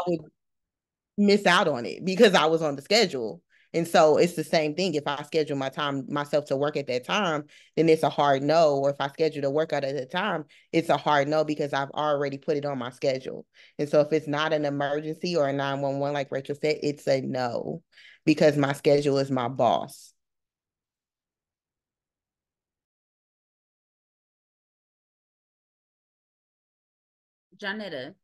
would miss out on it because I was on the schedule. And so it's the same thing. If I schedule myself to work at that time, then it's a hard no. Or if I schedule to work out at that time, it's a hard no because I've already put it on my schedule. And so if it's not an emergency or a 911, like Rachel said, it's a no because my schedule is my boss. Jonetta,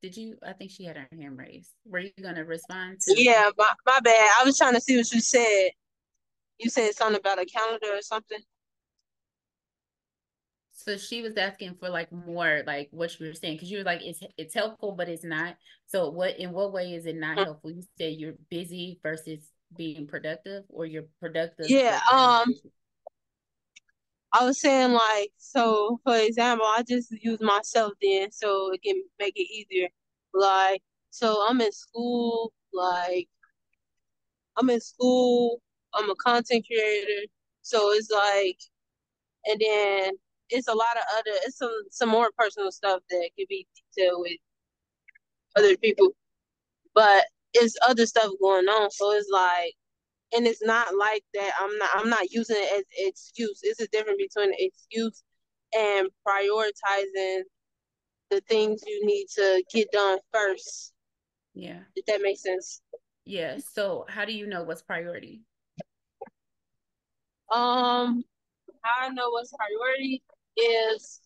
I think she had her hand raised. Were you going to respond to? Yeah, my bad. I was trying to see what you said. You said something about a calendar or something. So she was asking for like more like what you were saying because you were like it's helpful but it's not. So in what way is it not helpful? You say you're busy versus being productive, or you're productive Yeah, but you're not busy. I was saying like, so for example, I just use myself then so it can make it easier. Like, so I'm in school, I'm in school, I'm a content creator. So it's like, and then it's a lot of it's some more personal stuff that could be detailed with other people, but it's other stuff going on. So it's like, and it's not like that. I'm not using it as excuse. It's a difference between excuse and prioritizing the things you need to get done first. Yeah. If that makes sense. Yeah. So how do you know what's priority? Um, I know what's priority is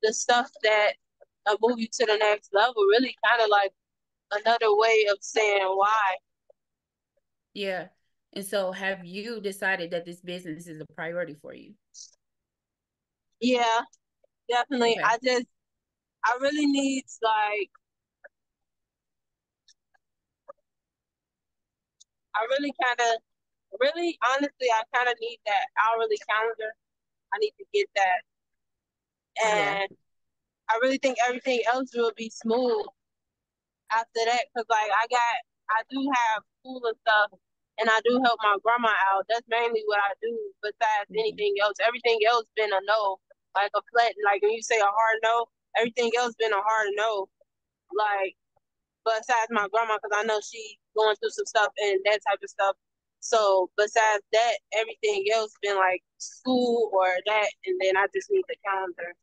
the stuff that move you to the next level. Really, kind of like another way of saying why. Yeah. And so have you decided that this business is a priority for you? Yeah, definitely. Okay. I really need like I really kind of really honestly I kind of need that hourly calendar. I need to get that, Yeah. and I really think everything else will be smooth after that. Cause like I do have school and stuff, and I do help my grandma out. That's mainly what I do. Besides Mhm. anything else, everything else been a no, like a flat. Like when you say a hard no, everything else been a hard no. Like besides my grandma, because I know she going through some stuff and that type of stuff. So besides that, everything else been like school or that, and then I just need the calendar.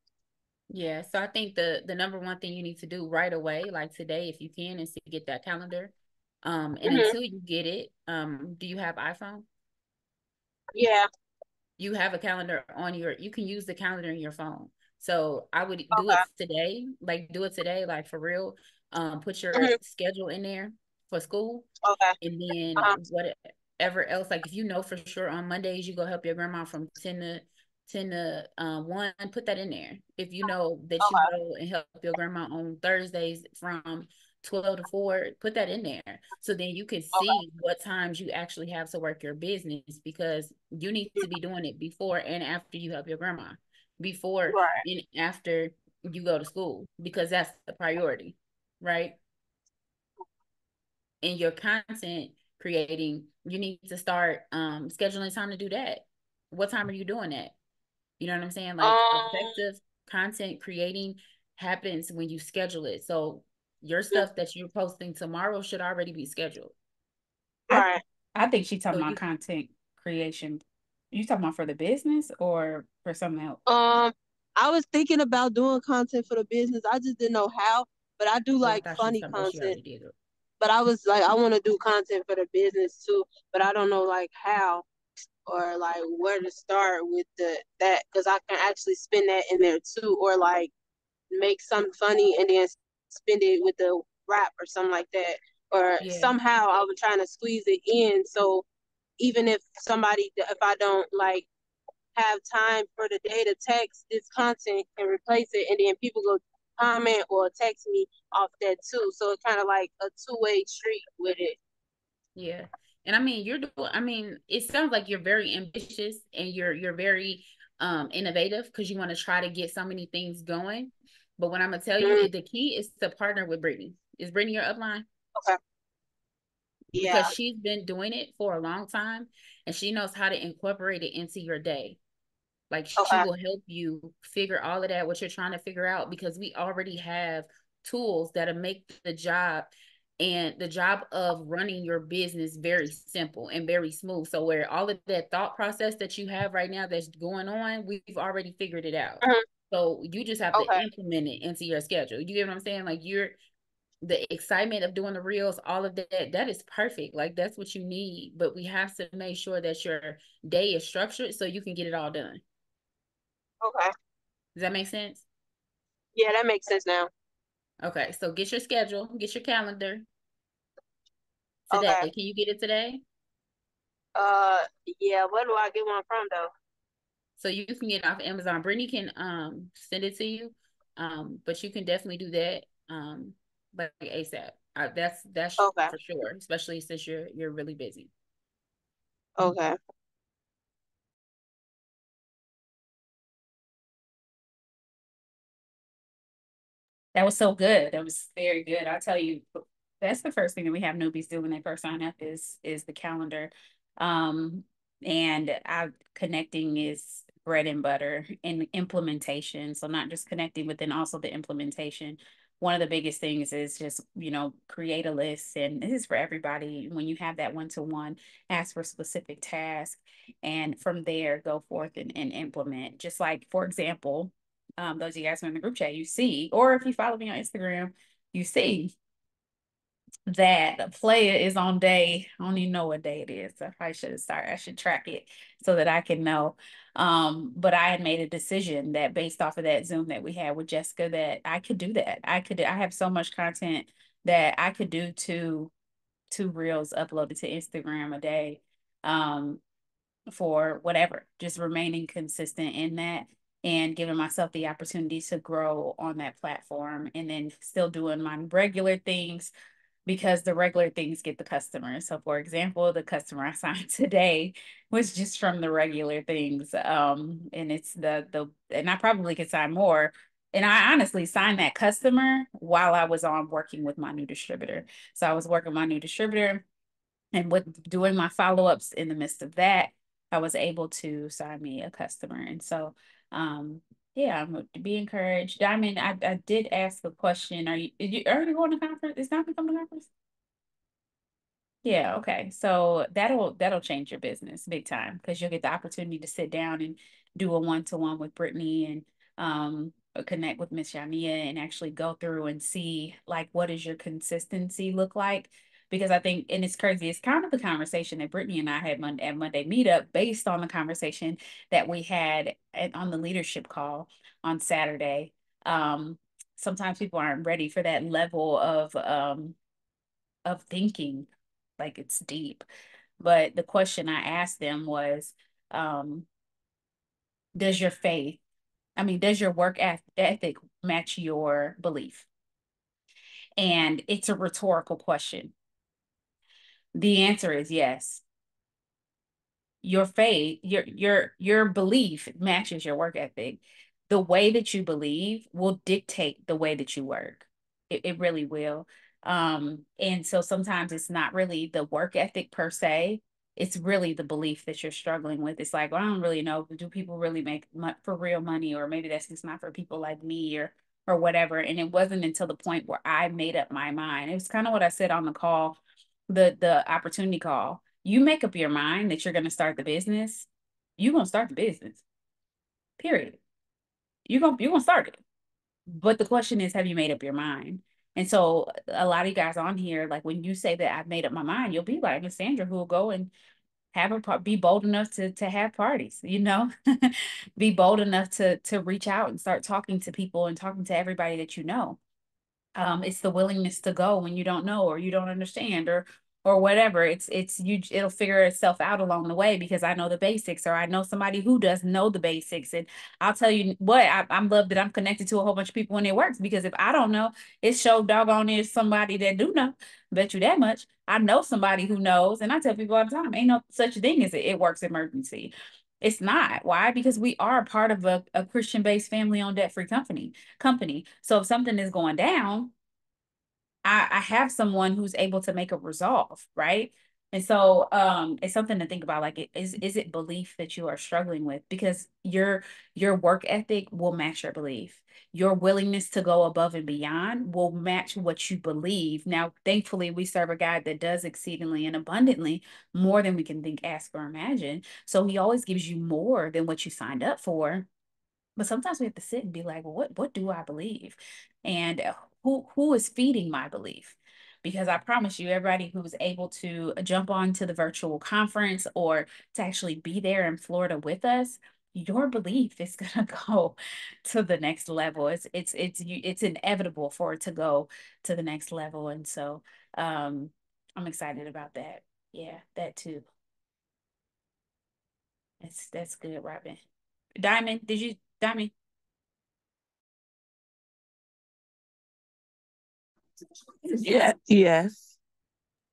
Yeah. So I think the number one thing you need to do right away, like today, if you can, is to get that calendar. And Hmm. until you get it, do you have iPhone? Yeah. You have a calendar on you can use the calendar in your phone. So I would do it Okay. today, like for real. Put your Hmm. schedule in there for school, Okay. and then Uh-huh. whatever else, like if you know for sure on Mondays you go help your grandma from 10 to 1, put that in there. If you know that you Okay. go and help your grandma on Thursdays from 12 to 4, put that in there. So then you can Okay. see what times you actually have to work your business, because you need to be doing it before and after you help your grandma, before Right. and after you go to school, because that's the priority, right? In your content creating, you need to start scheduling time to do that. What time are you doing that? You know what I'm saying? Like Um. effective content creating happens when you schedule it. So your stuff that you're posting tomorrow should already be scheduled. I Right. I think she's So talking about you content creation. You talking about for the business or for something else? Um. I was thinking about doing content for the business. I just didn't know how, but I do oh, I like thought she was funny talking about she content. already did it. But I was like, I want to do content for the business too, but I don't know like how or like where to start with that because I can actually spin that in there too, or like make something funny and then spend it with the rap or something like that. Or Yeah. somehow I was trying to squeeze it in so even if I don't like have time for the day to text this content and replace it, and then people go comment or text me off that too. So it's kind of like a two-way street with it. Yeah. And I mean, it sounds like you're very ambitious and you're very innovative because you want to try to get so many things going. But what I'm gonna tell you Mm, is the key is to partner with Brittany. Is Brittany your upline? okay. Because Yeah. she's been doing it for a long time and she knows how to incorporate it into your day. Like she Okay. will help you figure all of that, what you're trying to figure out, because we already have tools that'll make the job and the job of running your business very simple and very smooth. So where all of that thought process that you have right now that's going on, we've already figured it out. Mhm. So you just have to Okay. implement it into your schedule. You get what I'm saying? Like the excitement of doing the reels, all of that is perfect. Like that's what you need. But we have to make sure that your day is structured so you can get it all done. Okay. Does that make sense? Yeah, that makes sense now. Okay, so get your schedule, get your calendar today. Okay. Can you get it today? Yeah, where do I get one from though? So you can get it off Amazon. Brittany can send it to you. But you can definitely do that like ASAP. That's Okay. for sure, especially since you're really busy. Okay. That was so good. That was very good. I'll tell you, that's the first thing that we have newbies do when they first sign up is the calendar. Um, and connecting is bread and butter and implementation. So not just connecting, but then also the implementation. One of the biggest things is just, create a list. And this is for everybody. When you have that one-to-one, ask for specific tasks. And from there, go forth and implement. Just like, for example, those of you guys who are in the group chat, you see, or if you follow me on Instagram, you see that a player is on day, I don't even know what day it is. I probably should have started. I should track it so that I can know. But I had made a decision that based off of that Zoom that we had with Jessica, that I could do that. I have so much content that I could do two reels uploaded to Instagram a day. For whatever, just remaining consistent in that and giving myself the opportunity to grow on that platform and then still doing my regular things because the regular things get the customers. So for example, the customer I signed today was just from the regular things. And it's and I probably could sign more. And I honestly signed that customer while I was on working with my new distributor. So I was working with my new distributor and with doing my follow-ups in the midst of that, I was able to sign me a customer. And so, yeah, I'm to be encouraged. Diamond, I did ask the question, are you already going to conference? Is Diamond coming to conference? Yeah, okay. So that'll change your business big time because you'll get the opportunity to sit down and do a one-to-one with Brittany and connect with Miss Shania and actually go through and see like what does your consistency look like? Because I think, and it's crazy, it's kind of the conversation that Brittany and I had at Monday Meetup based on the conversation that we had on the leadership call on Saturday. Sometimes people aren't ready for that level of thinking, like it's deep. But the question I asked them was, um, does your faith, does your work ethic match your belief? And it's a rhetorical question. The answer is yes. Your faith, your belief matches your work ethic. The way that you believe will dictate the way that you work. It really will. And so sometimes it's not really the work ethic per se. It's really the belief that you're struggling with. It's like, well, I don't really know. Do people really make for real money? Or maybe that's just not for people like me or whatever. And it wasn't until the point where I made up my mind. It was kind of what I said on the call, the opportunity call. You make up your mind that you're going to start the business, you're going to start the business, period. You're gonna start it. But the question is, have you made up your mind? And so a lot of you guys on here, like when you say that I've made up my mind, you'll be like Miss Sandra, who will go and be bold enough to have parties, be bold enough to reach out and start talking to people and talking to everybody that you know. It's the willingness to go when you don't know or you don't understand or whatever. It'll figure itself out along the way because I know the basics or I know somebody who does know the basics. And I'll tell you what, I'm love that I'm connected to a whole bunch of people when it works, because if I don't know, it's so doggone is somebody that do know. Bet you that much. I know somebody who knows, and I tell people all the time, ain't no such thing as it works emergency. It's not. Why? Because we are part of a Christian-based family-owned debt-free company. So if something is going down, I have someone who's able to make a resolve, right? And so it's something to think about. Like, is it belief that you are struggling with? Because your work ethic will match your belief. Your willingness to go above and beyond will match what you believe. Now, thankfully, we serve a God that does exceedingly and abundantly more than we can think, ask, or imagine. So he always gives you more than what you signed up for. But sometimes we have to sit and be like, well, what do I believe? And who is feeding my belief? Because I promise you, everybody who was able to jump on to the virtual conference or to actually be there in Florida with us, your belief is gonna go to the next level. It's inevitable for it to go to the next level. And so I'm excited about that. Yeah, that too. That's good, Robin. Diamond? Yeah, yes.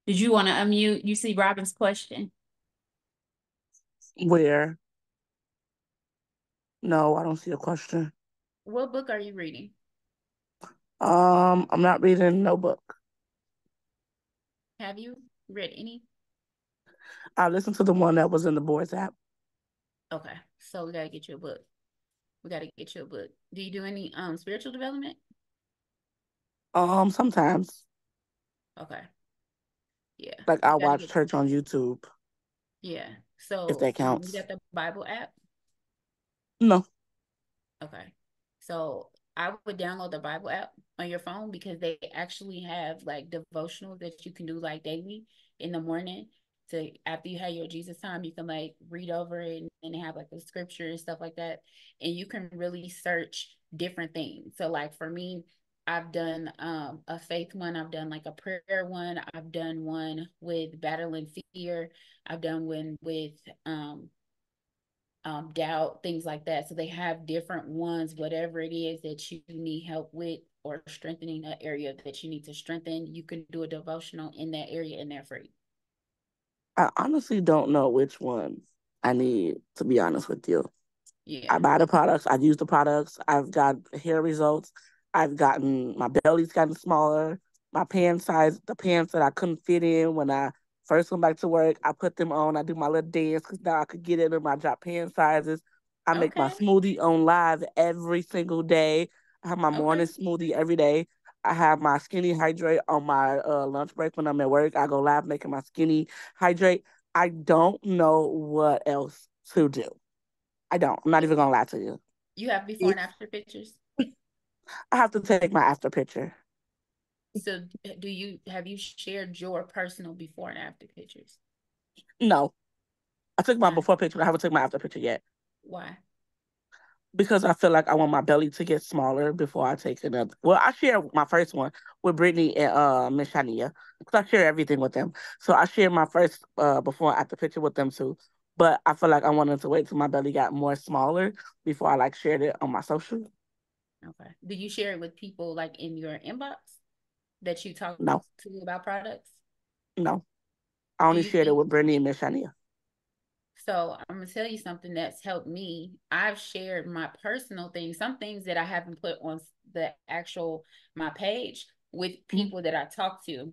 Did you want to unmute? You see Robin's question? Where? No, I don't see a question. What book are you reading? I'm not reading no book. Have you read any? I listened to the one that was in the boys app. Okay, so we gotta get you a book. We gotta get you a book. Do you do any spiritual development? Sometimes. Okay, yeah, Like we I gotta watch get. church on YouTube, Yeah, if so that you counts. got the Bible app? No. Okay. So I would download the Bible app on your phone because they actually have like devotional that you can do like daily in the morning. To after you have your Jesus time, you can like read over it and they have like the scripture and stuff like that. And you can really search different things. So like for me, I've done a faith one, I've done like a prayer one, I've done one with battling fear, I've done one with doubt, things like that. So they have different ones, whatever it is that you need help with or strengthening an area that you need to strengthen, you can do a devotional in that area and they're free. I honestly don't know which one I need, to be honest with you. I Yeah. buy the products, I use the products, I've got hair results, my belly's gotten smaller, my pants size, the pants that I couldn't fit in when I first went back to work, I put them on, I do my little dance because now I could get in them, I drop pant sizes. I make my Okay. smoothie on live every single day. I have my morning Okay. smoothie every day. I have my skinny hydrate on my lunch break when I'm at work. I go live making my skinny hydrate. I don't know what else to do. I don't. I'm not even gonna lie to you. You have before and It's after pictures. I have to take my after picture. So have you shared your personal before and after pictures? No, I took my Why? before picture. But I haven't taken my after picture yet Why? because I feel like I want my belly to get smaller before I take another. Well, I share my first one with Brittany and Miss Shania because I share everything with them. So I shared my first before and after picture with them too. But I feel like I wanted to wait till my belly got more smaller before I like shared it on my social. Okay. Do you share it with people like in your inbox that you talk No, to about products? no. I Do only you shared it think with Brittany and Miss Shania. so? I'm gonna tell you something that's helped me. I've shared my personal things, some things that I haven't put on the actual my page with Mhm. people that I talk to.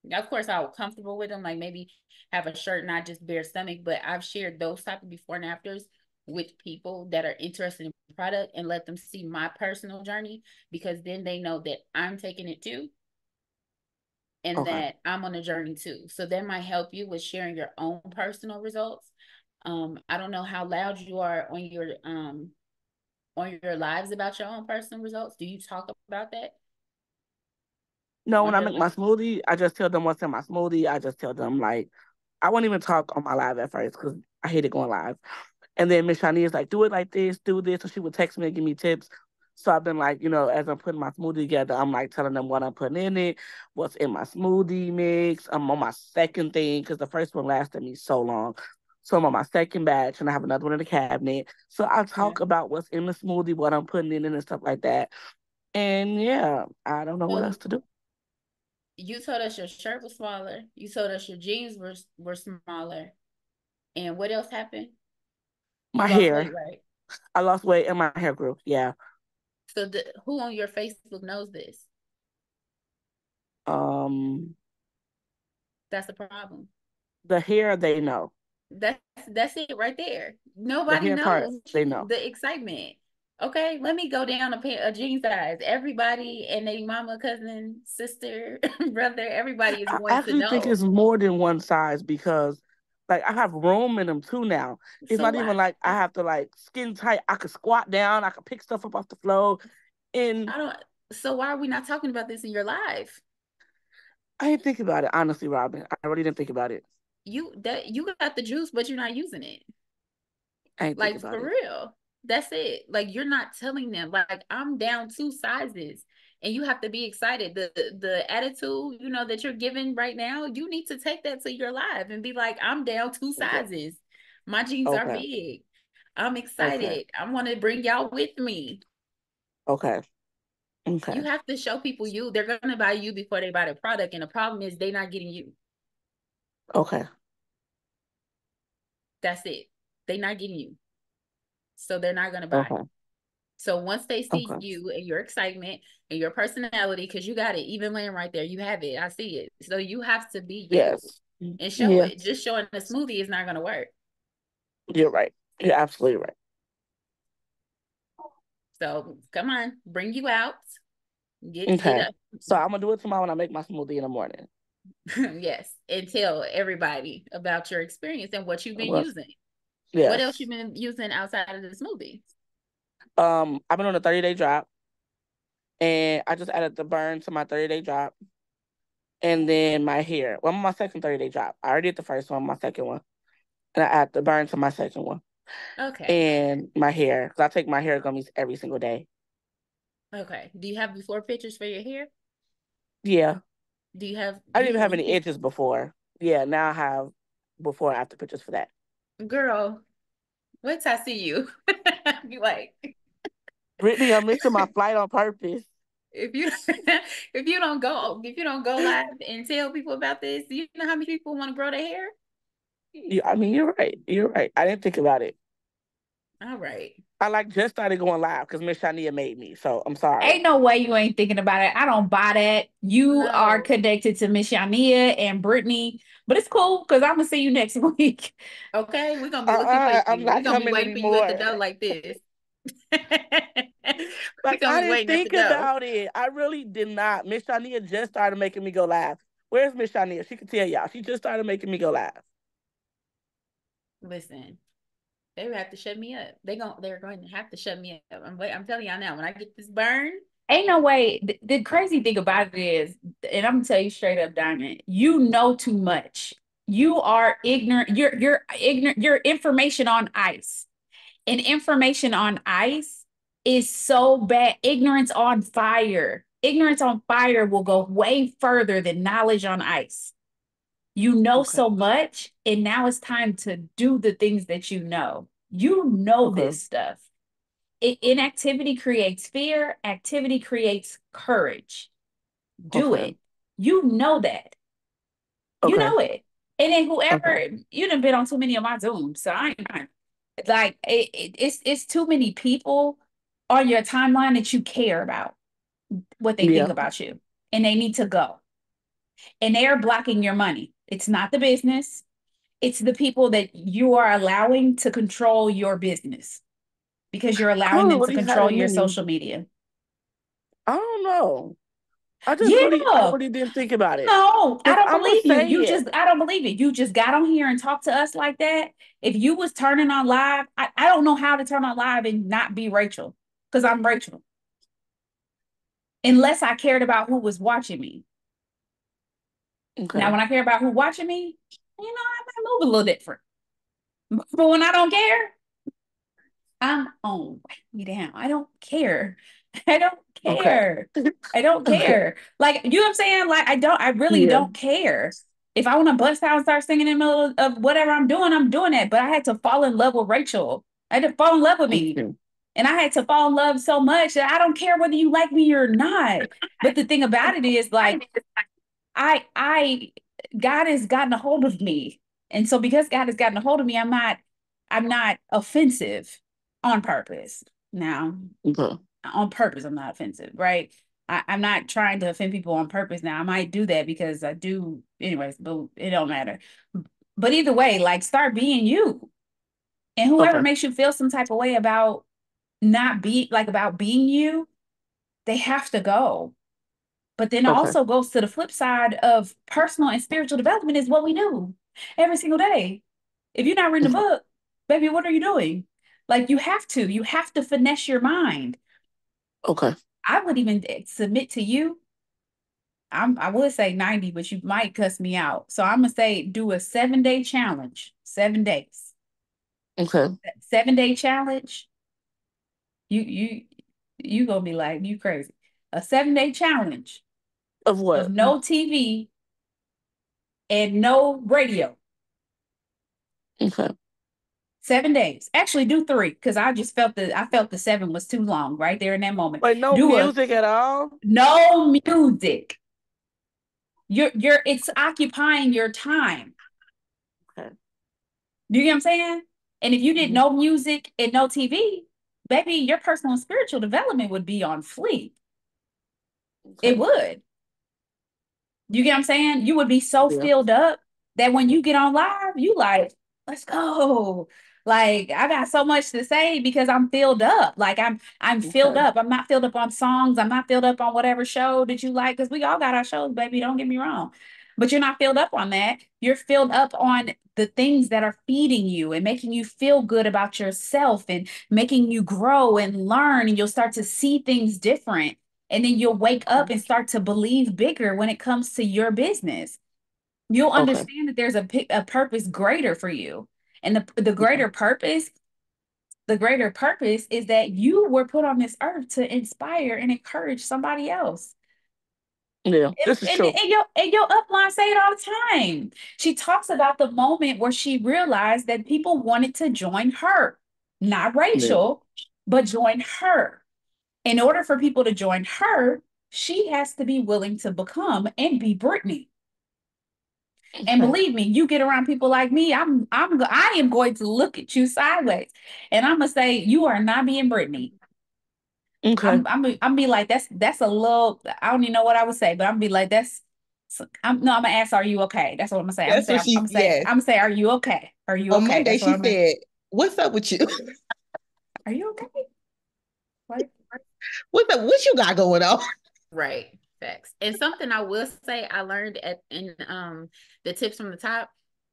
Now, of course, I was comfortable with them, like maybe have a shirt, not just bare stomach, but I've shared those type of before and afters with people that are interested in product and let them see my personal journey because then they know that I'm taking it too and Okay. that I'm on a journey too. So that might help you with sharing your own personal results. I don't know how loud you are on your lives about your own personal results. Do you talk about that No, on when I your make my live? smoothie, I just tell them what's in my smoothie. I just tell them like I won't even talk on my live at first because I hated going live. And then Miss Shani is like, do it like this, do this. So she would text me and give me tips. So I've been like, as I'm putting my smoothie together, I'm like telling them what I'm putting in it, what's in my smoothie mix. I'm on my second thing because the first one lasted me so long. So I'm on my second batch and I have another one in the cabinet. So I Yeah. talk about what's in the smoothie, what I'm putting in it and stuff like that. And yeah, I don't know what else So to do. you told us your shirt was smaller. You told us your jeans were smaller. And what else happened? My You lost weight, hair. right? I lost weight and my hair grew. Yeah. So who on your Facebook knows this? Um, That's the problem. The hair, they know. That's it right there. The Nobody hair part, knows they know. the excitement. Okay, let me go down a jean size. Everybody and their mama, cousin, sister, brother, everybody is I going to actually think know. it's more than one size because like I have room in them too now. It's So not why? even like I have to like skin tight. I could squat down, I could pick stuff up off the floor. And I don't. So why are we not talking about this in your life? I didn't think about it, honestly, Robin. I really didn't think about it. You got the juice, but you're not using it. I didn't think Like about for it. real. That's it. Like you're not telling them. Like I'm down 2 sizes. And you have to be excited. The attitude, that you're giving right now, you need to take that to your life and be like, I'm down 2 sizes. My jeans are Okay. big. I'm Okay. excited. I want to bring y'all with me. Okay. Okay. You have to show people you. They're gonna buy you before they buy the product. And the problem is they're not getting you. Okay. That's it. They're not getting you. So they're not gonna buy. Okay. So once they see Okay. you and your excitement and your personality, because you got it, even laying right there, you have it. I see it. So you have to be you Yes. and show Yeah. it. Just showing a smoothie is not going to work. You're right. You're absolutely right. So come on, bring you out. Get Okay. up. So I'm gonna do it tomorrow when I make my smoothie in the morning. Yes. And tell everybody about your experience and what you've been Well, using. yes. What else you've been using outside of the smoothie? I've been on a 30-day drop, and I just added the burn to my 30-day drop, and then my hair. Well, I'm on my second 30-day drop. I already did the first one, my second one, and I add the burn to my second one, Okay. and my hair because I take my hair gummies every single day. Okay. Do you have before pictures for your hair? Yeah, Do you have? I didn't even have any edges before. Yeah, now I have before and after pictures for that. Girl, wait till I see you. Be like, Brittany, I'm missing my flight on purpose. if you if you don't go live and tell people about this, you know how many people want to grow their hair? I mean, you're right. You're right. I didn't think about it. All right. I just started going live because Miss Shania made me. So I'm sorry. Ain't no way you ain't thinking about it. I don't buy that. You are No. connected to Miss Shania and Brittany, but it's cool because I'm gonna see you next week. Okay, we're gonna be looking for I'm you. We're not gonna be coming waiting for you at the anymore. door like this. We're Like gonna I be didn't waiting at the think door. about it. I really did not. Miss Shania just started making me go live. Where's Miss Shania? She can tell y'all. She just started making me go live. Listen, they would have to shut me up. They're going to have to shut me up. I'm telling y'all now, when I get this burn. Ain't no way. The crazy thing about it is, and I'm gonna tell you straight up, Diamond, you know too much. You are ignorant. You're ignorant. Your information on ice. And information on ice is so bad. Ignorance on fire. Ignorance on fire will go way further than knowledge on ice. You know Okay. so much, and now it's time to do the things that you know. You know Okay. this stuff. Inactivity creates fear. Activity creates courage. Do Okay. it. You know that. You Okay. know it. And then whoever, Okay. you done been on too many of my Zooms, so I ain't like it's too many people on your timeline that you care about what they think Yeah. about you, and they need to go. And they are blocking your money. It's not the business. It's the people that you are allowing to control your business because you're I allowing don't them to really have control that your many. social media. I don't know. I Yeah. really didn't think about it. No, I Cause don't I'm gonna believe you. say it. I don't believe it. You just got on here and talked to us like that. If you was turning on live, I don't know how to turn on live and not be Rachel because I'm Rachel. Unless I cared about who was watching me. Okay. Now, when I care about who watching me, I might move a little different. But when I don't care, I'm on me down. I don't care. I don't Okay. care. I don't Okay. care. Like, you know what I'm saying? Like, I really Yeah. don't care. If I want to bust out and start singing in the middle of whatever I'm doing it. But I had to fall in love with Rachel. I had to fall in love with me. Okay. And I had to fall in love so much that I don't care whether you like me or not. But the thing about it is, like, God has gotten a hold of me. And so because God has gotten a hold of me, I'm not offensive on purpose. Now, Okay. on purpose, I'm not offensive, right? I'm not trying to offend people on purpose. Now, I might do that because I do anyways, but it don't matter. But either way, like start being you. And whoever Okay. makes you feel some type of way about not be like about being you, they have to go. But then it Okay. also goes to the flip side of personal and spiritual development is what we do every single day. If you're not reading a Okay. book, baby, what are you doing? Like you have to finesse your mind. Okay. I would even submit to you. I would say 90, but you might cuss me out. So I'm gonna say do a 7-day challenge, 7 days. Okay. 7-day challenge. You gonna be like, you crazy. A 7-day challenge Of of what? no TV and no radio. Okay. 7 days. Actually, do 3 because I felt the 7 was too long right there in that moment. Like no Do a music at all? no music. You're it's occupying your time. Okay. Do you get what I'm saying? And if you did Mhm. no music and no TV, baby, your personal and spiritual development would be on fleek. It Okay. would. You get what I'm saying? You would be so Yeah. filled up that when you get on live, you like, let's go. Like I got so much to say because I'm filled up. Like I'm filled Okay. up. I'm not filled up on songs. I'm not filled up on whatever show that you like because we all got our shows, baby. Don't get me wrong. But you're not filled up on that. You're filled up on the things that are feeding you and making you feel good about yourself and making you grow and learn and you'll start to see things different. And then you'll wake up and start to believe bigger when it comes to your business. You'll Okay. understand that there's a purpose greater for you. And Yeah. the greater purpose is that you were put on this earth to inspire and encourage somebody else. Yeah. This is true. And your upline say it all the time. She talks about the moment where she realized that people wanted to join her, not Yeah. Rachel, but join her. In order for people to join her, she has to be willing to become and be Brittany. And Okay. believe me, you get around people like me, I am going to look at you sideways, and I'm gonna say you are not being Brittany. Okay. I'm be like that's a little. I don't even know what I would say, but I'm be like that's. I'm gonna ask, are you okay? That's what I'm gonna say. That's what she, yes. I'm gonna say, are you okay? Are you On okay? Monday, That's what she I'm gonna. said, "What's up with you? Are you okay? Like, What's up? What you got going on?" Right. Facts. And something I will say I learned in the tips from the top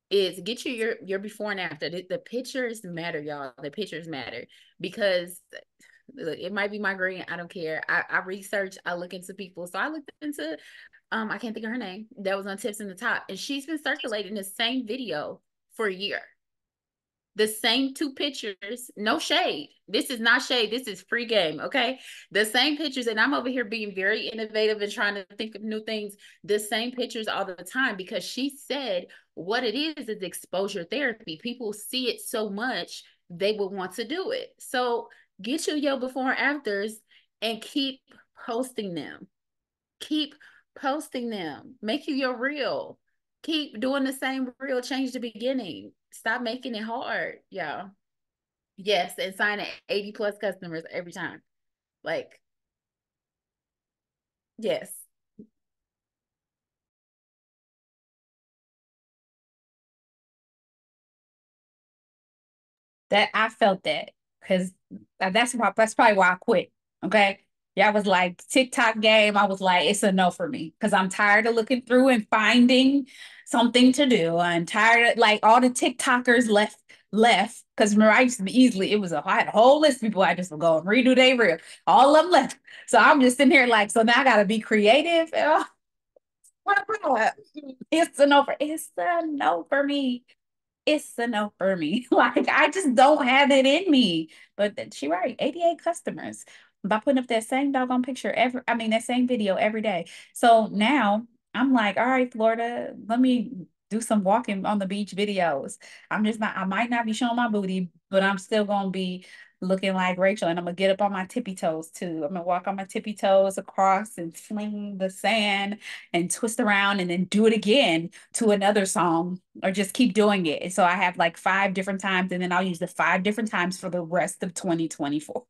is get your before and after. The pictures matter, y'all. The pictures matter because look, it might be my green. I don't care. I research, I look into people. So I looked into I can't think of her name. That was on tips in the top. And she's been circulating the same video for a year. The same 2 pictures, no shade. This is not shade. This is free game. Okay. The same pictures, and I'm over here being very innovative and trying to think of new things. The same pictures all the time because she said what it is exposure therapy. People see it so much, they would want to do it. So get your before and afters and keep posting them. Keep posting them. Make you your reel. Keep doing the same reel. Change the beginning. Stop making it hard. Yeah. Yes. And sign 80 plus customers every time. Like, yes. that I felt that because that's probably why I quit. Okay. Yeah, I was like TikTok game. I was like, it's a no for me because I'm tired of looking through and finding something to do. I'm tired of like all the TikTokers left because remember I used to be easily. It was I had a whole list of people I just would go and redo their reel. All of them left. So I'm just sitting here like, so now I gotta be creative. It's a no for me. It's a no for me. Like I just don't have it in me. But she right, 88 customers by putting up that same doggone picture that same video every day. So now I'm like, all right, Florida, let me do some walking on the beach videos. I might not be showing my booty, but I'm still gonna be looking like Rachel and I'm gonna get up on my tippy toes too. I'm gonna walk on my tippy toes across and fling the sand and twist around and then do it again to another song or just keep doing it. And so I have like 5 different times and then I'll use the 5 different times for the rest of 2024.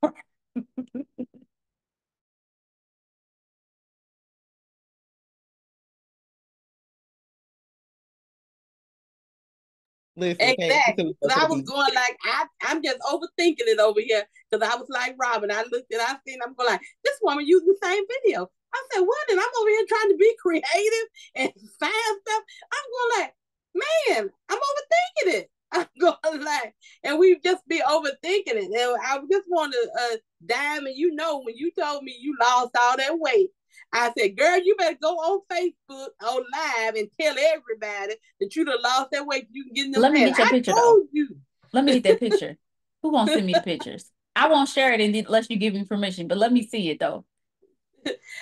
Listen, can't listen Exactly. to Because I was beat. going like, I'm just overthinking it over here. Because I was like Robin. I looked and I seen, I'm going like, this woman used the same video. I said, what? And I'm over here trying to be creative and find stuff. I'm going like, man, I'm overthinking it. I'm going like, and we just be overthinking it. And I just want to dime. And you know, when you told me you lost all that weight, I said, girl, you better go on Facebook on live and tell everybody that you done lost that weight. You can get in them Let me pants. get your I picture though. told you. Let me get that picture. Who gonna send me the pictures? I won't share it unless you give me permission, but let me see it though.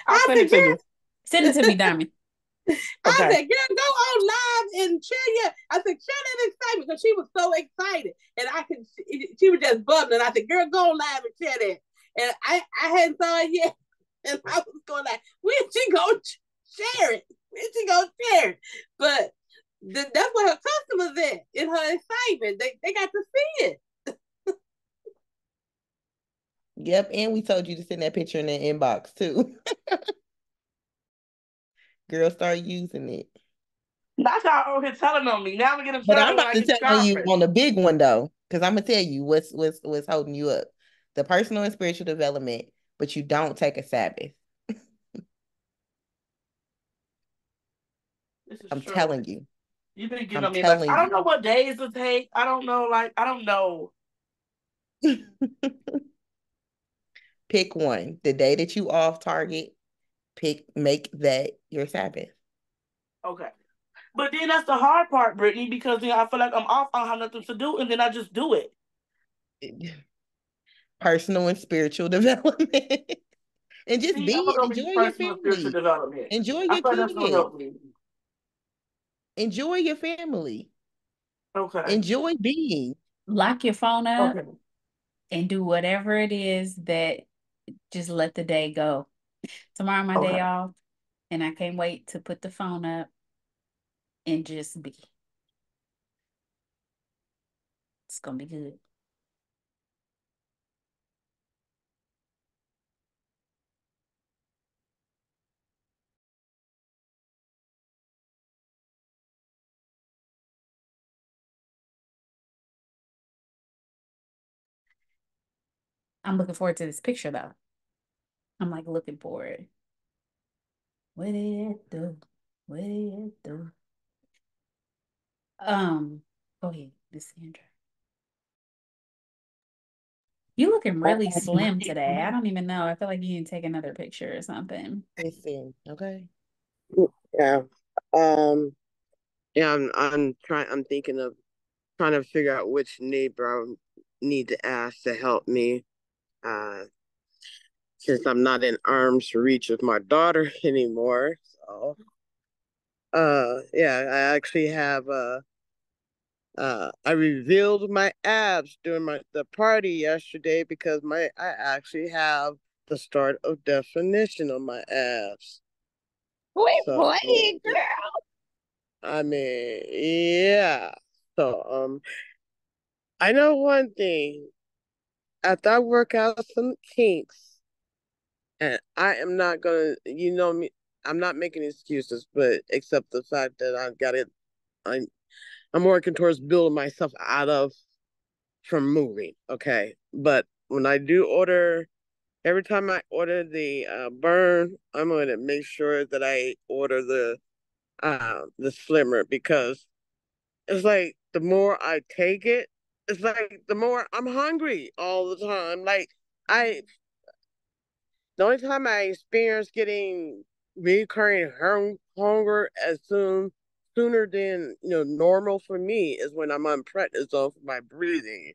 I'll send it to you. Send it to me, Diamond. I said, girl, go on live and share your. I said, share that excitement because she was so excited, and I could. She was just bubbling. I said, girl, go on live and share that. And I hadn't saw it yet, and I was going like, when she gonna share it? When she gonna share it? But that's what her customers at in her excitement. They got to see it. Yep, and we told you to send that picture in the inbox too. Girl, start using it. That's how over here telling on me. Now we get But I'm upset when about I to get tell you conference. on the big one though, because I'm gonna tell you what's holding you up. The personal and spiritual development, but you don't take a Sabbath. I'm true. telling you. You've been getting on me like, I don't know what days to take. I don't know, I don't know. Pick one. The day that you off target, make that your Sabbath. Okay. But then that's the hard part, Brittany, because I feel like I'm off, I don't have nothing to do, and then I just do it. Personal and spiritual development. And just enjoy your family. Enjoy your kids. Enjoy your family. Okay. Enjoy being. Lock your phone up and do whatever it is that just let the day go. Tomorrow my day off, and I can't wait to put the phone up and just be. It's gonna be good. I'm looking forward to this picture though. I'm like looking for it. What it do? What it do? Go ahead, Miss Sandra. You looking really slim today. I don't even know. I feel like you need to take another picture or something. Listen, okay. Yeah. Yeah, I'm thinking of trying to figure out which neighbor I need to ask to help me. Since I'm not in arm's reach of my daughter anymore. So yeah, I actually have I revealed my abs during the party yesterday because I actually have the start of definition on my abs. Quit So, playing, girl. I mean, yeah. So I know one thing. After I work out some kinks, and I am not gonna, you know me, I'm not making excuses, but except the fact that I've got it, I'm working towards building myself out of from moving. Okay, but when I do order, every time I order the burn, I'm going to make sure that I order the slimmer because it's like the more I take it, it's like the more I'm hungry all the time. Like I, the only time I experience getting recurring hunger sooner than normal for me is when I'm on prednisone for my breathing.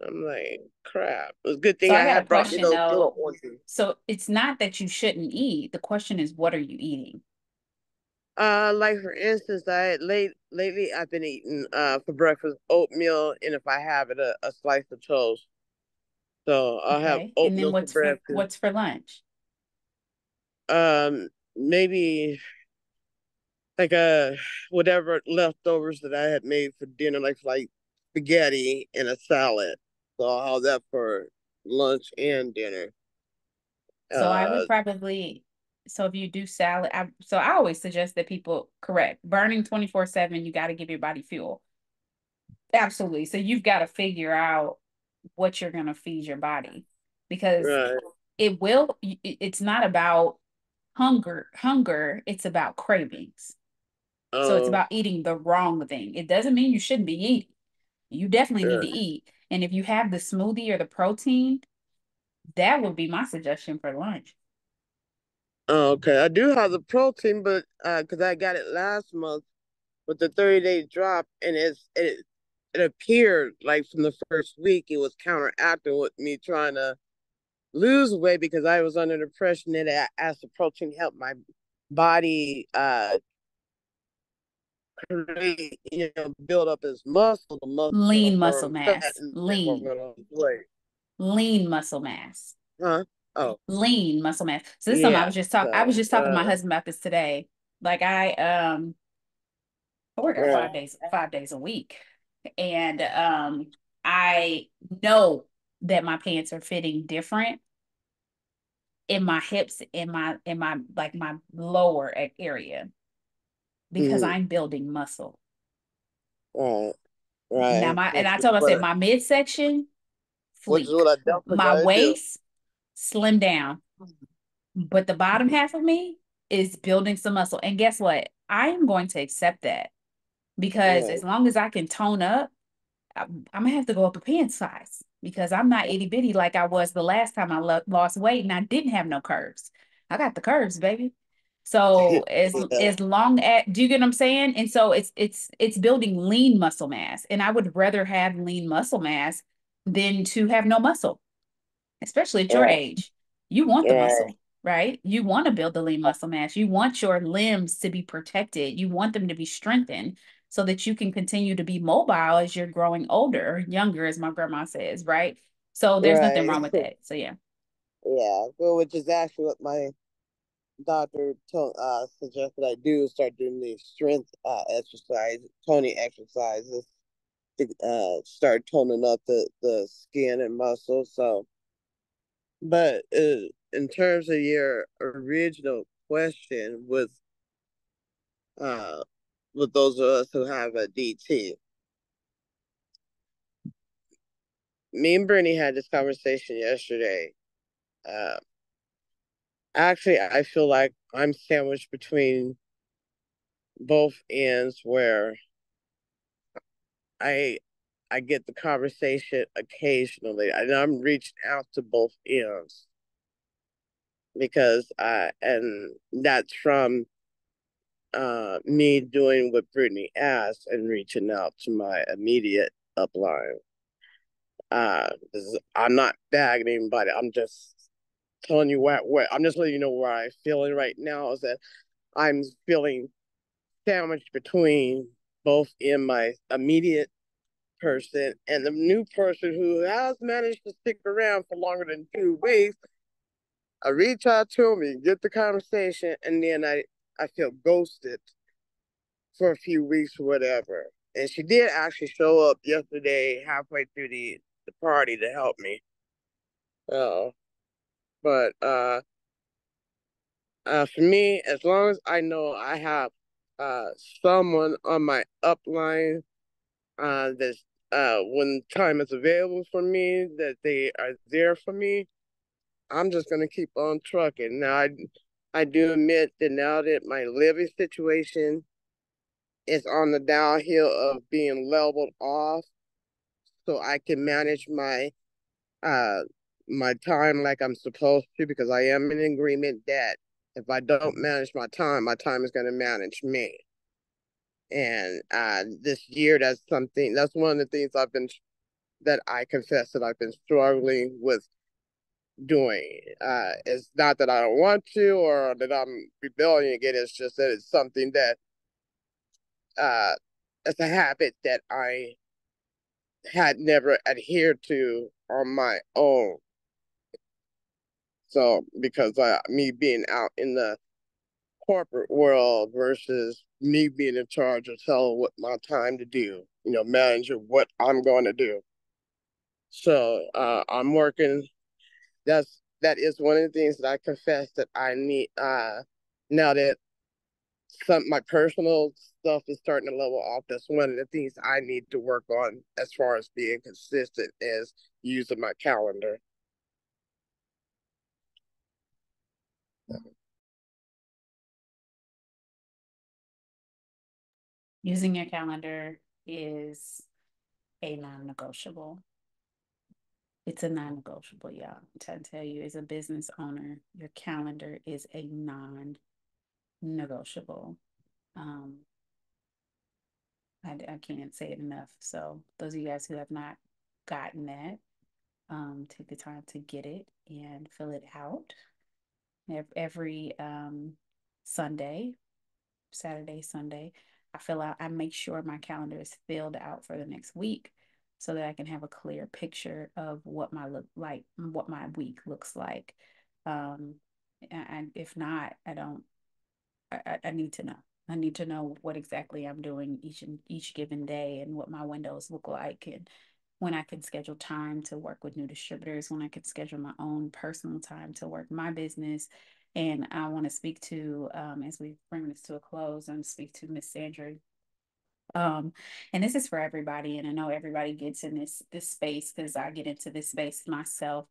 I'm like, crap. It's a good thing So I I got a had brought me question those though. little ones. So it's not that you shouldn't eat. The question is, what are you eating? Like for instance, lately I've been eating for breakfast oatmeal, and if I have it, a slice of toast. So I'll have Okay. And then oatmeal for breakfast. what's for lunch? Maybe like whatever leftovers that I had made for dinner, like spaghetti and a salad. So I'll have that for lunch and dinner. So I would probably, so if you do salad, I always suggest that people correct burning 24/7. You got to give your body fuel. Absolutely. So you've got to figure out what you're going to feed your body, because Right. it's not about hunger, it's about cravings. So it's Oh, about eating the wrong thing. It doesn't mean you shouldn't be eating. You definitely need yeah. to eat. And if you have the smoothie or the protein, that would be my suggestion for lunch. Oh, okay. I do have the protein, but because I got it last month with the 30-day drop, and it appeared like from the first week it was counteracting with me trying to lose weight because I was under the impression that as the protein helped my body create, build up its muscle, the muscle gonna Lean muscle burn fat mass. and therefore Lean. gonna lose weight. Lean muscle mass. Huh? Oh, Lean muscle mass. So this is something yeah. I was So, just talking to my husband about this today. Like I work out right, 5 days a week. And I know that my pants are fitting different in my hips, in my like my lower area, because mm, I'm building muscle. right, Now right. I told him, I said my midsection, Which is fleek. what I definitely My gotta do. waist, slim down. But the bottom half of me is building some muscle. And guess what? I am going to accept that, because Right. as long as I can tone up, I'm gonna have to go up a pant size, because I'm not itty bitty like I was the last time I lost weight, and I didn't have no curves. I got the curves, baby. So Yeah. as long as, do you get what I'm saying? And so it's building lean muscle mass, and I would rather have lean muscle mass than to have no muscle, especially at your Right. age. You want the Right. muscle, right? You want to build the lean muscle mass. You want your limbs to be protected. You want them to be strengthened so that you can continue to be mobile as you're growing older or younger, as my grandma says, right? So there's nothing Right. wrong with that. So yeah. Yeah. Well, which is actually what my doctor suggested I do, start doing the strength exercise, toning exercises to start toning up the skin and muscles. So, but in terms of your original question uh with those of us who have a DT, me and Brittany had this conversation yesterday. Uh, Actually, I feel like I'm sandwiched between both ends where I I get the conversation occasionally, and I'm reaching out to both ends because and that's from me doing what Brittany asked and reaching out to my immediate upline. I'm not bagging anybody. I'm just telling you what I'm just letting you know where I'm feeling right now is that I'm feeling sandwiched between both in my immediate person and the new person who has managed to stick around for longer than 2 weeks. I reach out to me, get the conversation, and then I feel ghosted for a few weeks or whatever. And she did actually show up yesterday halfway through the party to help me. Uh, but for me, as long as I know I have someone on my upline that's when time is available for me, that they are there for me, I'm just gonna keep on trucking. Now I do admit that now that my living situation is on the downhill of being leveled off, so I can manage uh my time like I'm supposed to, because I am in agreement that if I don't manage my time is gonna manage me. And this year, that's one of the things that I confess that I've been struggling with doing. It's not that I don't want to or that I'm rebelling again. It's just that it's something that uh, it's a habit that I had never adhered to on my own. So because me being out in the corporate world versus me being in charge of telling what my time to do, managing what I'm going to do. So I'm working. That is one of the things that I confess that I need now that my personal stuff is starting to level off. That's one of the things I need to work on as far as being consistent is using my calendar. Using your calendar is a non-negotiable. It's a non-negotiable, y'all. I'm trying to tell you, as a business owner, your calendar is a non-negotiable. I can't say it enough. So those of you guys who have not gotten that, take the time to get it and fill it out. Every Sunday, Saturday, Sunday, I make sure my calendar is filled out for the next week so that I can have a clear picture of what my week looks like. And if not, I need to know. I need to know what exactly I'm doing each given day and what my windows look like, and when I can schedule time to work with new distributors, when I can schedule my own personal time to work my business. And I want to speak to, as we bring this to a close, and speak to Miss Sandra. And this is for everybody, and I know everybody gets in this space because I get into this space myself.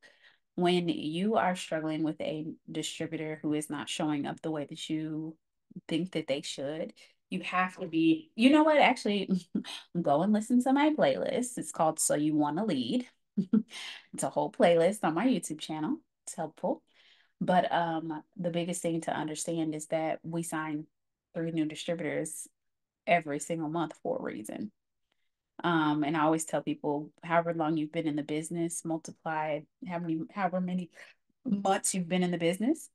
When you are struggling with a distributor who is not showing up the way that you think that they should, you have to be, you know what, actually go and listen to my playlist. It's called So You Want to Lead. It's a whole playlist on my YouTube channel. It's helpful. But the biggest thing to understand is that we sign 3 new distributors every single month for a reason. And I always tell people, however long you've been in the business, multiply however many months you've been in the business,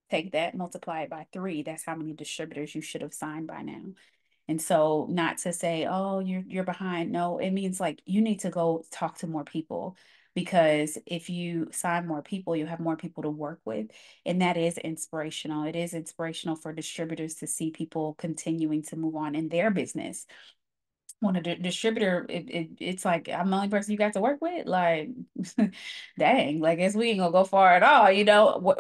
take that, multiply it by 3. That's how many distributors you should have signed by now. And so, not to say, oh, you're behind. No, it means like you need to go talk to more people, because if you sign more people, you have more people to work with. And that is inspirational. It is inspirational for distributors to see people continuing to move on in their business. When a distributor, it's like, I'm the only person you got to work with. Like, dang, like, guess we ain't gonna go far at all,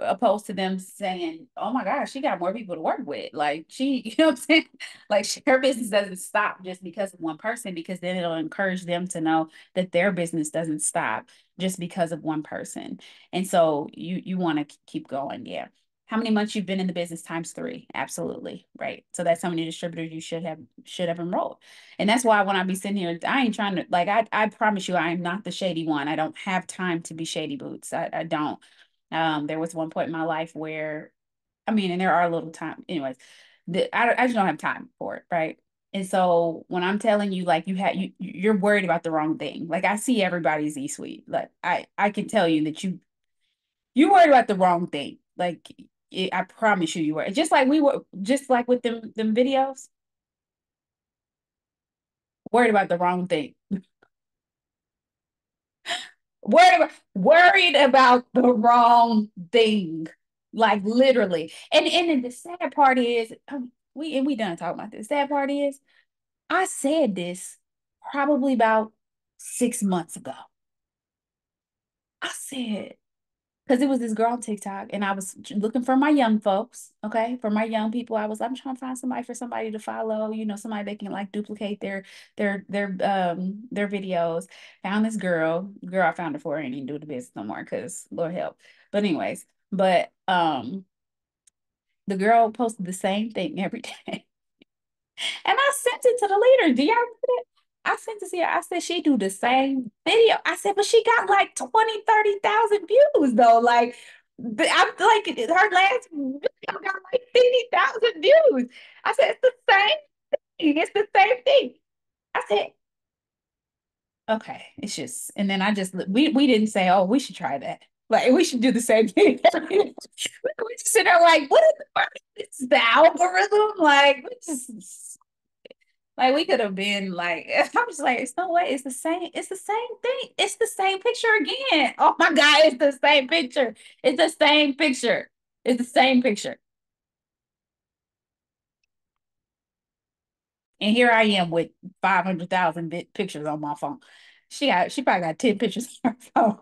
opposed to them saying, oh my gosh, she got more people to work with. Like, you know what I'm saying? Like, her business doesn't stop just because of one person, because then it'll encourage them to know that their business doesn't stop just because of one person. And so you want to keep going. Yeah. How many months you've been in the business times 3? Absolutely. Right. So that's how many distributors you should have enrolled. And that's why when I be sitting here, I ain't trying to, like, I promise you, I am not the shady one. I don't have time to be shady boots. I don't. There was one point in my life where, I mean, and there are little time, anyways, I just don't have time for it. Right. And so when I'm telling you, like, you're worried about the wrong thing. Like, I see everybody's E-Suite. Like, I can tell you that you worried about the wrong thing. Like, I promise you were. Just like we were, just like with them videos, worried about the wrong thing. Worried about the wrong thing. Like, literally. And then the sad part is, we done talking about this. The sad part is, I said this probably about 6 months ago. I said, because it was this girl on TikTok, and I was looking for my young folks, okay? For my young people, I was, I'm trying to find somebody to follow, somebody that can like duplicate their videos. Found this girl. I found her for her, and didn't do the business no more because Lord help. But anyways, the girl posted the same thing every day. And I sent it to the leader. Do y'all remember that? I sent it to her. I said, she do the same video. I said, but she got like 20, 30,000 views though. Like, I'm like, her last video got like 50,000 views. I said, it's the same thing. It's the same thing. I said, okay, it's just, and then we didn't say, oh, we should try that. Like, we should do the same thing. We just sit there like, what is the algorithm? Like, we could have been like, I'm just like, it's no way. It's the same thing. It's the same picture again. Oh my God, it's the same picture. It's the same picture. It's the same picture. And here I am with 500,000 pictures on my phone. She probably got 10 pictures on her phone.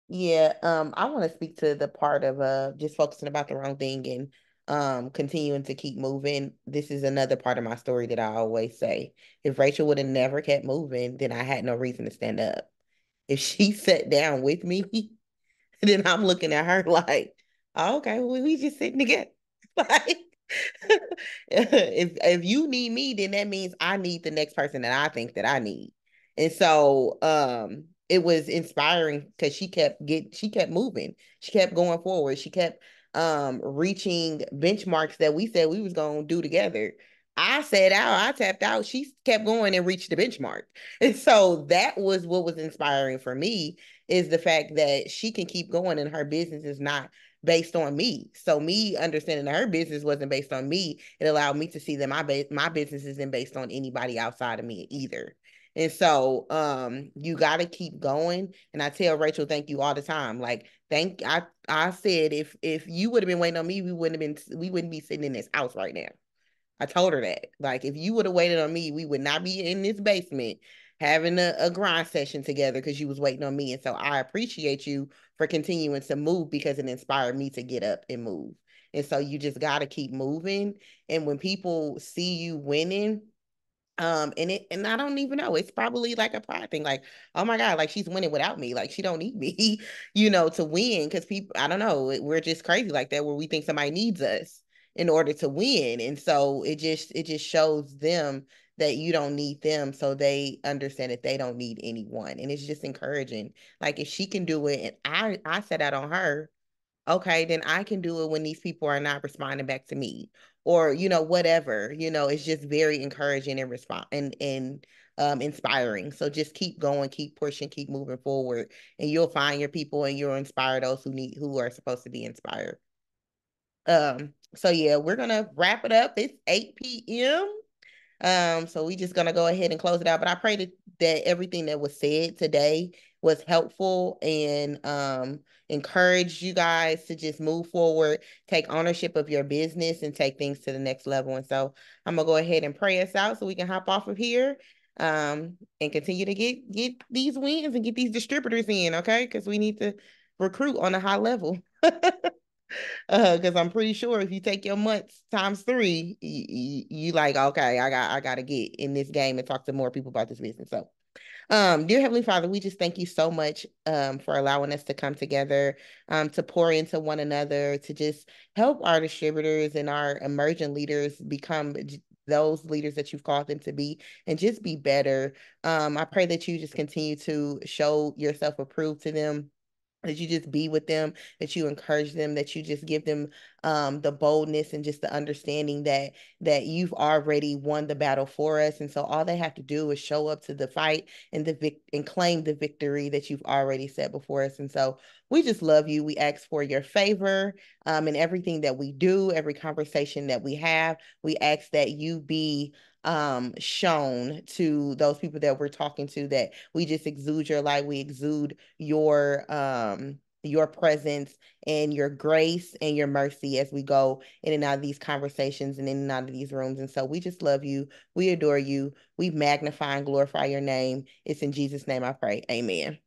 Yeah, I want to speak to the part of just focusing about the wrong thing and continuing to keep moving. This is another part of my story that I always say. If Rachel would have never kept moving, then I had no reason to stand up. If she sat down with me, then I'm looking at her like, oh, okay, well, we just sitting together. Like, if you need me, then that means I need the next person that I think that I need. And so it was inspiring because she kept moving. She kept going forward. She kept reaching benchmarks that we said we was gonna do together. I sat out, I tapped out, she kept going and reached the benchmark. And so that was what was inspiring for me, is the fact that she can keep going and her business is not based on me. So me understanding that her business wasn't based on me, it allowed me to see that my business isn't based on anybody outside of me either. And so you got to keep going. And I tell Rachel thank you all the time. Like I said if you would have been waiting on me, we wouldn't be sitting in this house right now. I told her that. Like, if you would have waited on me, we would not be in this basement having a grind session together because you was waiting on me. And so I appreciate you for continuing to move because it inspired me to get up and move. And so you just got to keep moving. And when people see you winning, and I don't even know, it's probably like a pride thing, like, oh my God, like she's winning without me, like she don't need me, to win. Because people, I don't know, we're just crazy like that, where we think somebody needs us in order to win. And so it just shows them that you don't need them, so they understand that they don't need anyone. And it's just encouraging, like if she can do it and I set out on her, okay, then I can do it when these people are not responding back to me, or whatever. It's just very encouraging and inspiring. So just keep going, keep pushing, keep moving forward, and you'll find your people and you'll inspire those who are supposed to be inspired. So yeah, we're gonna wrap it up. It's 8 p.m. So we just gonna go ahead and close it out. But I pray that everything that was said today was helpful and encourage you guys to just move forward, take ownership of your business, and take things to the next level. And so I'm gonna go ahead and pray us out so we can hop off of here and continue to get these wins and get these distributors in, okay? Because we need to recruit on a high level. Because I'm pretty sure if you take your months times 3, you like, okay, I gotta get in this game and talk to more people about this business. So, dear Heavenly Father, we just thank you so much for allowing us to come together, to pour into one another, to just help our distributors and our emerging leaders become those leaders that you've called them to be, and just be better. I pray that you just continue to show yourself approved to them, that you just be with them, that you encourage them, that you just give them the boldness and just the understanding that you've already won the battle for us. And so all they have to do is show up to the fight and and claim the victory that you've already set before us. And so we just love you. We ask for your favor in everything that we do, every conversation that we have. We ask that you be shown to those people that we're talking to, that we just exude your light, we exude your presence and your grace and your mercy as we go in and out of these conversations and in and out of these rooms. And so we just love you, we adore you, we magnify and glorify your name. It's in Jesus' name I pray, amen.